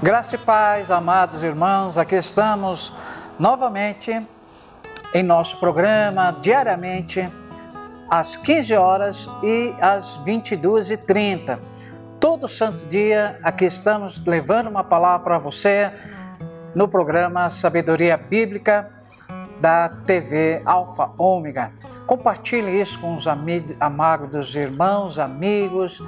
Graça e paz, amados irmãos, aqui estamos novamente em nosso programa, diariamente, às 15 horas e às 22h30. Todo santo dia, aqui estamos levando uma palavra para você no programa Sabedoria Bíblica da TV Alfa Ômega. Compartilhe isso com os amados irmãos, amigos,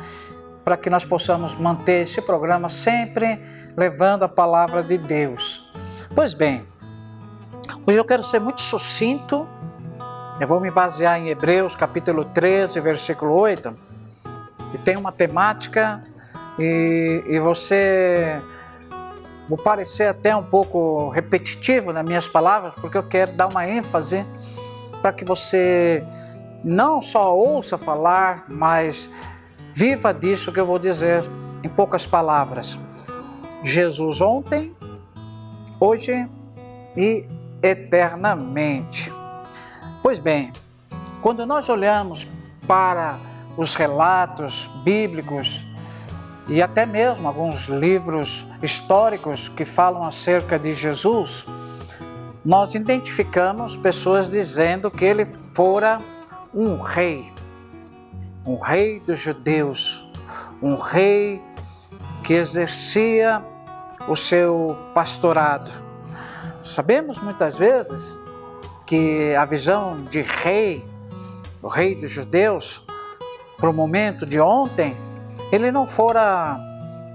para que nós possamos manter esse programa sempre levando a palavra de Deus. Pois bem, hoje eu quero ser muito sucinto. Eu vou me basear em Hebreus capítulo 13, versículo 8, e tem uma temática e você... Vou parecer até um pouco repetitivo nas minhas palavras, porque eu quero dar uma ênfase para que você não só ouça falar, mas viva disso que eu vou dizer em poucas palavras. Jesus ontem, hoje e eternamente. Pois bem, quando nós olhamos para os relatos bíblicos e até mesmo alguns livros históricos que falam acerca de Jesus, nós identificamos pessoas dizendo que ele fora um rei dos judeus, um rei que exercia o seu pastorado. Sabemos muitas vezes que a visão de rei, o rei dos judeus, para o momento de ontem, ele não fora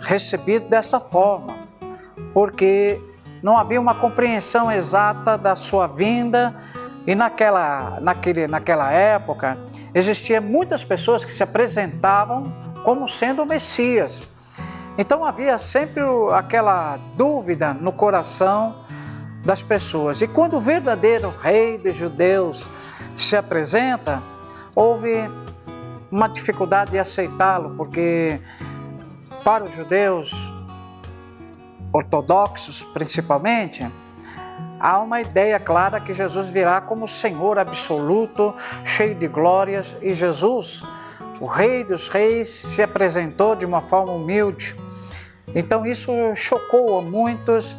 recebido dessa forma, porque não havia uma compreensão exata da sua vinda. E naquela época, existiam muitas pessoas que se apresentavam como sendo o Messias. Então havia sempre aquela dúvida no coração das pessoas. E quando o verdadeiro rei dos judeus se apresenta, houve uma dificuldade de aceitá-lo, porque para os judeus ortodoxos principalmente, há uma ideia clara que Jesus virá como Senhor absoluto, cheio de glórias, e Jesus, o Rei dos Reis, se apresentou de uma forma humilde. Então isso chocou a muitos,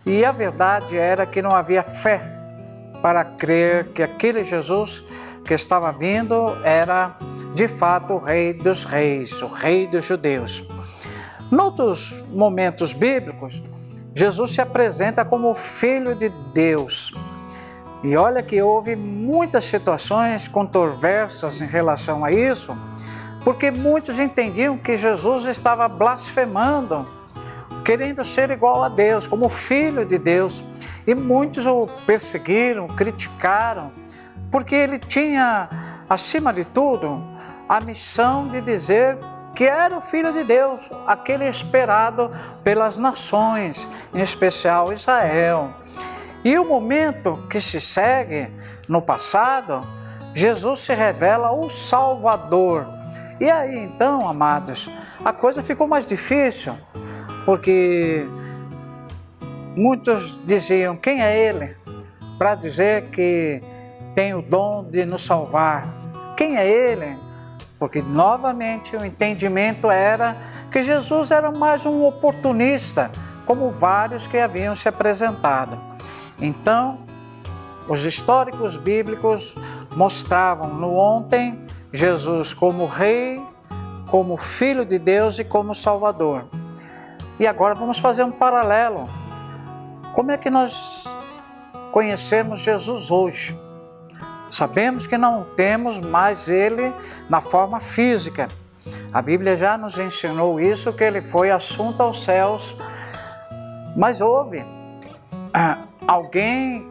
e a verdade era que não havia fé para crer que aquele Jesus que estava vindo era de fato o Rei dos Reis, o Rei dos judeus. Noutros momentos bíblicos, Jesus se apresenta como Filho de Deus. E olha que houve muitas situações controversas em relação a isso, porque muitos entendiam que Jesus estava blasfemando, querendo ser igual a Deus, como Filho de Deus. E muitos o perseguiram, criticaram, porque ele tinha, acima de tudo, a missão de dizer que era o Filho de Deus, aquele esperado pelas nações, em especial Israel. E o momento que se segue no passado, Jesus se revela o Salvador. E aí então, amados, a coisa ficou mais difícil, porque muitos diziam: quem é ele para dizer que tem o dom de nos salvar? Quem é ele? Porque novamente o entendimento era que Jesus era mais um oportunista, como vários que haviam se apresentado. Então, os históricos bíblicos mostravam no ontem Jesus como Rei, como Filho de Deus e como Salvador. E agora vamos fazer um paralelo. Como é que nós conhecemos Jesus hoje? Sabemos que não temos mais ele na forma física. A Bíblia já nos ensinou isso, que ele foi assunto aos céus. Mas houve alguém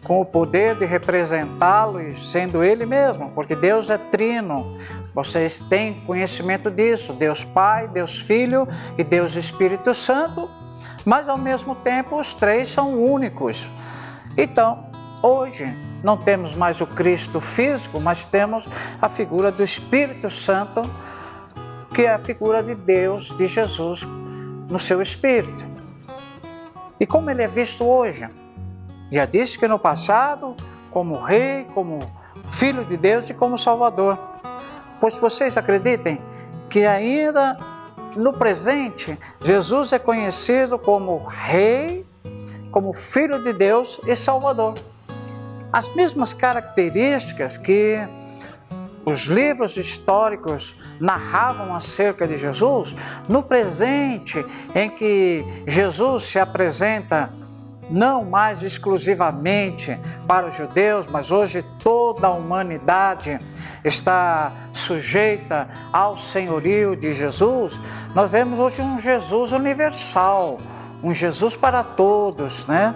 com o poder de representá-lo, sendo ele mesmo, porque Deus é trino. Vocês têm conhecimento disso, Deus Pai, Deus Filho e Deus Espírito Santo, mas ao mesmo tempo os três são únicos. Então, hoje não temos mais o Cristo físico, mas temos a figura do Espírito Santo, que é a figura de Deus, de Jesus, no seu Espírito. E como ele é visto hoje? Já disse que no passado, como Rei, como Filho de Deus e como Salvador. Pois vocês acreditem que ainda no presente, Jesus é conhecido como Rei, como Filho de Deus e Salvador. As mesmas características que os livros históricos narravam acerca de Jesus, no presente em que Jesus se apresenta não mais exclusivamente para os judeus, mas hoje toda a humanidade está sujeita ao senhorio de Jesus, nós vemos hoje um Jesus universal, um Jesus para todos, né?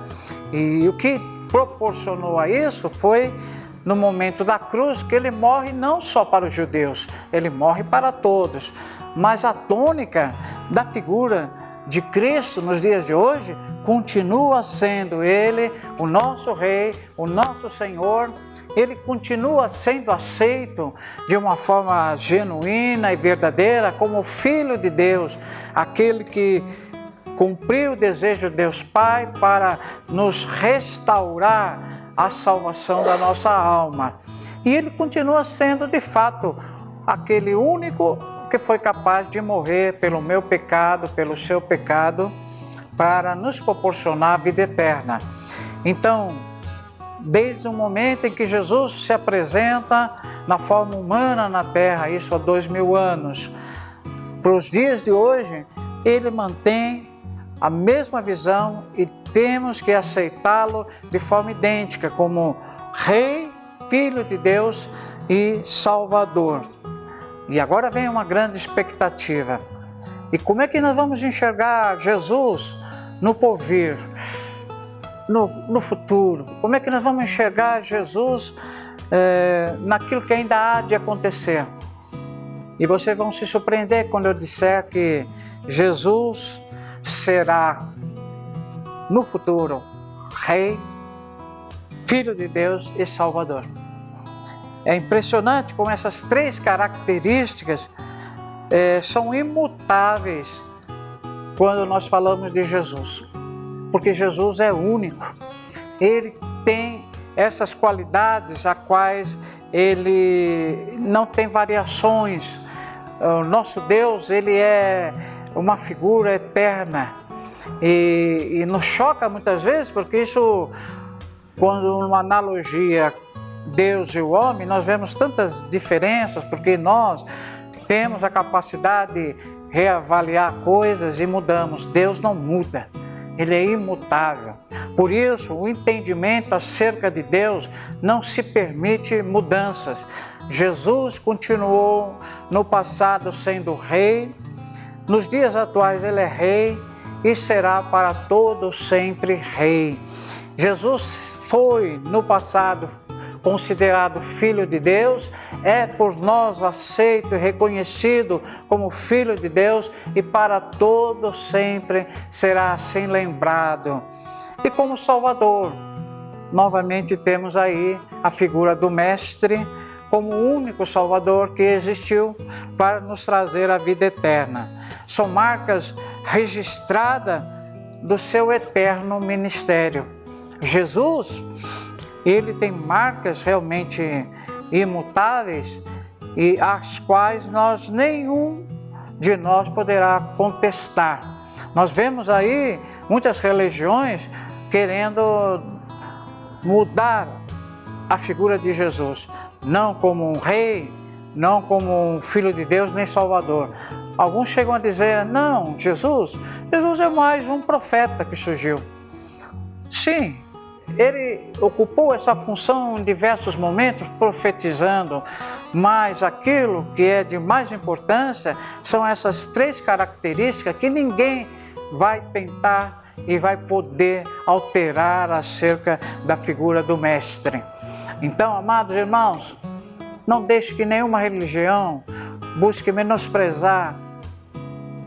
E o que proporcionou a isso foi no momento da cruz, que ele morre não só para os judeus, ele morre para todos. Mas a tônica da figura de Cristo nos dias de hoje continua sendo ele, o nosso Rei, o nosso Senhor. Ele continua sendo aceito de uma forma genuína e verdadeira como Filho de Deus, aquele que cumpriu o desejo de Deus Pai para nos restaurar a salvação da nossa alma. E ele continua sendo de fato aquele único que foi capaz de morrer pelo meu pecado, pelo seu pecado, para nos proporcionar a vida eterna. Então, desde o momento em que Jesus se apresenta na forma humana na terra, isso há 2000 anos, para os dias de hoje, ele mantém a mesma visão e temos que aceitá-lo de forma idêntica como Rei, Filho de Deus e Salvador. E agora vem uma grande expectativa. E como é que nós vamos enxergar Jesus no porvir, no futuro? Como é que nós vamos enxergar Jesus naquilo que ainda há de acontecer? E vocês vão se surpreender quando eu disser que Jesus será no futuro Rei, Filho de Deus e Salvador. É impressionante como essas três características são imutáveis quando nós falamos de Jesus, porque Jesus é único. Ele tem essas qualidades a quais ele não tem variações. O nosso Deus, ele é uma figura eterna e nos choca muitas vezes, porque isso, quando uma analogia Deus e o homem, nós vemos tantas diferenças, porque nós temos a capacidade de reavaliar coisas e mudamos. Deus não muda, ele é imutável. Por isso, o entendimento acerca de Deus não se permite mudanças. Jesus continuou no passado sendo Rei, nos dias atuais ele é Rei e será para todos sempre Rei. Jesus foi no passado considerado Filho de Deus, é por nós aceito e reconhecido como Filho de Deus e para todos sempre será assim lembrado. E como Salvador, novamente temos aí a figura do Mestre como o único Salvador que existiu para nos trazer a vida eterna. São marcas registradas do seu eterno ministério. Jesus, ele tem marcas realmente imutáveis e as quais nenhum de nós poderá contestar. Nós vemos aí muitas religiões querendo mudar a figura de Jesus, não como um rei, não como um filho de Deus, nem Salvador. Alguns chegam a dizer, não, Jesus é mais um profeta que surgiu. Sim, ele ocupou essa função em diversos momentos, profetizando, mas aquilo que é de mais importância são essas três características que ninguém vai tentar e vai poder alterar acerca da figura do Mestre. Então, amados irmãos, não deixe que nenhuma religião busque menosprezar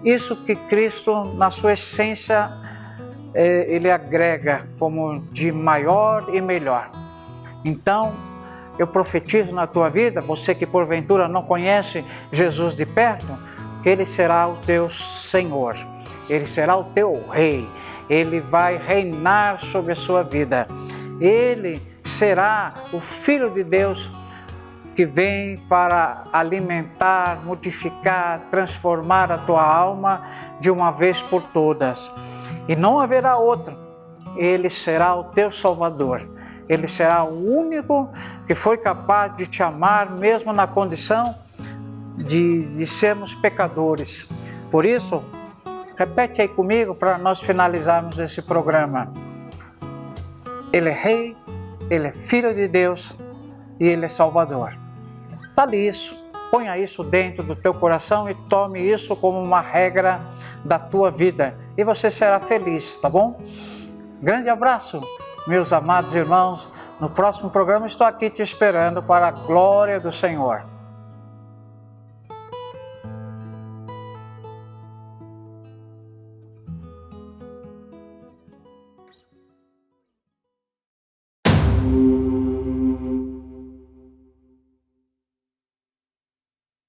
isso que Cristo, na sua essência, ele agrega como de maior e melhor. Então, eu profetizo na tua vida, você que porventura não conhece Jesus de perto, que Ele será o teu Senhor, Ele será o teu Rei, Ele vai reinar sobre a sua vida, Ele será o Filho de Deus que vem para alimentar, modificar, transformar a tua alma de uma vez por todas. E não haverá outro. Ele será o teu Salvador. Ele será o único que foi capaz de te amar, mesmo na condição de sermos pecadores. Por isso, repete aí comigo para nós finalizarmos esse programa. Ele é Rei, Ele é Filho de Deus e Ele é Salvador. Fale isso, ponha isso dentro do teu coração e tome isso como uma regra da tua vida. E você será feliz, tá bom? Grande abraço, meus amados irmãos. No próximo programa estou aqui te esperando para a glória do Senhor.